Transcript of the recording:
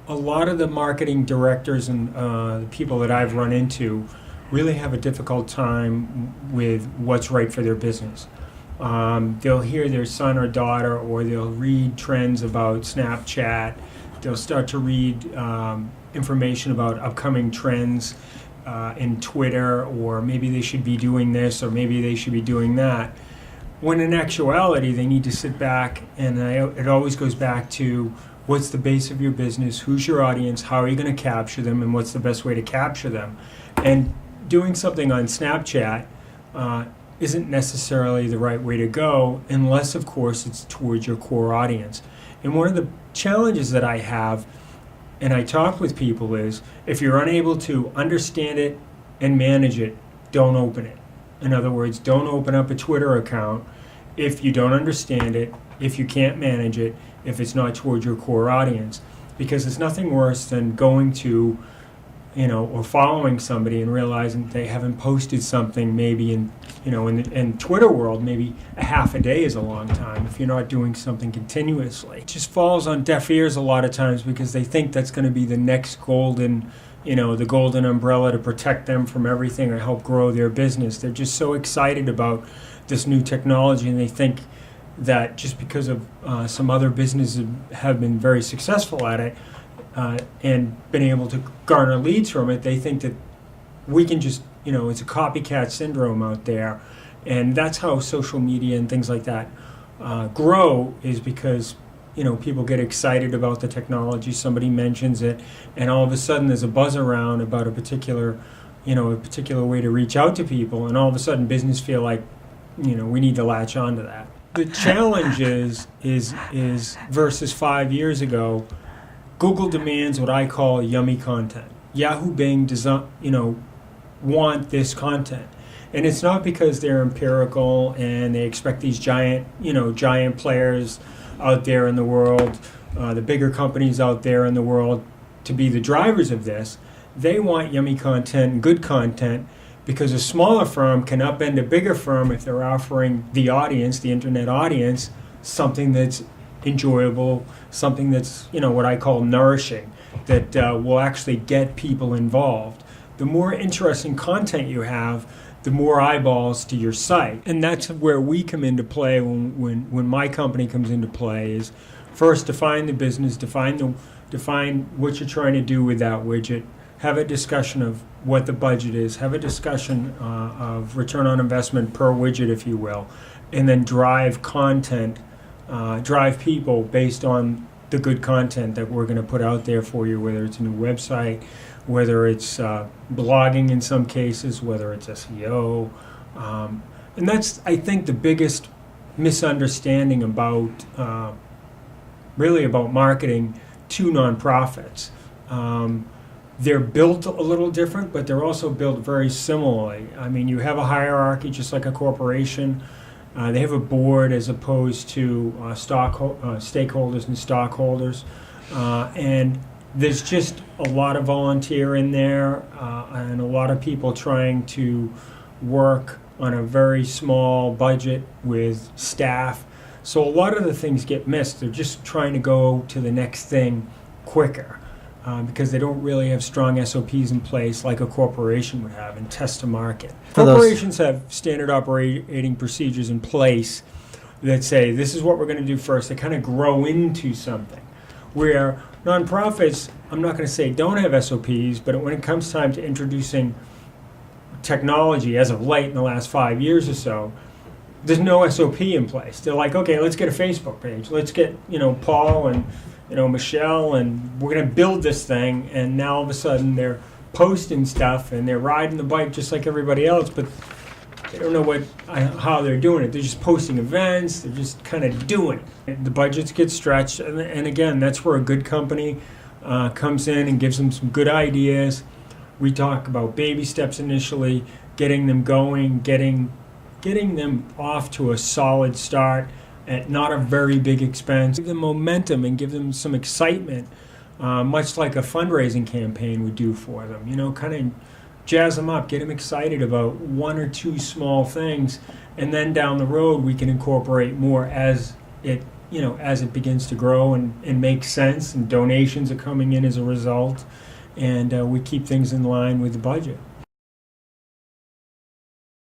a lot of the marketing directors and the people that I've run into really have a difficult time with what's right for their business. They'll hear their son or daughter, or they'll read trends about Snapchat. They'll start to read information about upcoming trends in Twitter, or maybe they should be doing this, or maybe they should be doing that. When in actuality, they need to sit back, and it always goes back to what's the base of your business, who's your audience, how are you going to capture them, and what's the best way to capture them. And doing something on Snapchat isn't necessarily the right way to go, unless, of course, it's towards your core audience. And one of the challenges that I have, and I talk with people, is if you're unable to understand it and manage it, don't open it. In other words, don't open up a Twitter account if you don't understand it, if you can't manage it, if it's not towards your core audience. Because it's nothing worse than going to, or following somebody and realizing they haven't posted something maybe in Twitter world, maybe a half a day is a long time if you're not doing something continuously. It just falls on deaf ears a lot of times because they think that's going to be the next golden, the golden umbrella to protect them from everything or help grow their business. They're just so excited about this new technology, and they think that just because of some other businesses have been very successful at it and been able to garner leads from it, they think that we can just, it's a copycat syndrome out there. And that's how social media and things like that grow, is because, people get excited about the technology, somebody mentions it, and all of a sudden there's a buzz around about a particular way to reach out to people, and all of a sudden business feel like, we need to latch onto that. The challenge is versus 5 years ago, Google demands what I call yummy content. Yahoo, Bing, want this content. And it's not because they're empirical and they expect these giant players out there in the world, the bigger companies out there in the world, to be the drivers of this. They want yummy content and good content because a smaller firm can upend a bigger firm if they're offering the audience, the internet audience, something that's enjoyable, something that's, what I call nourishing, that will actually get people involved. The more interesting content you have, the more eyeballs to your site. And that's where we come into play when my company comes into play, is first define the business, define what you're trying to do with that widget, have a discussion of what the budget is, have a discussion of return on investment per widget, if you will, and then drive content, drive people based on the good content that we're going to put out there for you, whether it's a new website, whether it's blogging in some cases, whether it's SEO. And that's, I think, the biggest misunderstanding about marketing to nonprofits. They're built a little different, but they're also built very similarly. I mean, you have a hierarchy just like a corporation. They have a board as opposed to stakeholders and stockholders. And there's just a lot of volunteer in there and a lot of people trying to work on a very small budget with staff. So a lot of the things get missed. They're just trying to go to the next thing quicker. Because they don't really have strong SOPs in place like a corporation would have and test to market. Corporations have standard operating procedures in place that say this is what we're going to do first. They kind of grow into something. Where nonprofits, I'm not going to say don't have SOPs, but when it comes time to introducing technology as of late in the last 5 years or so, there's no SOP in place. They're like, okay, let's get a Facebook page. Let's get, Paul and Michelle, and we're going to build this thing, and now all of a sudden they're posting stuff and they're riding the bike just like everybody else, but they don't know how they're doing it. They're just posting events. They're just kind of doing it. The budgets get stretched, and again, that's where a good company comes in and gives them some good ideas. We talk about baby steps initially, getting them going, getting them off to a solid start at not a very big expense. Give them momentum and give them some excitement, much like a fundraising campaign would do for them. Kind of jazz them up, get them excited about one or two small things, and then down the road we can incorporate more as it as it begins to grow and make sense, and donations are coming in as a result, and we keep things in line with the budget.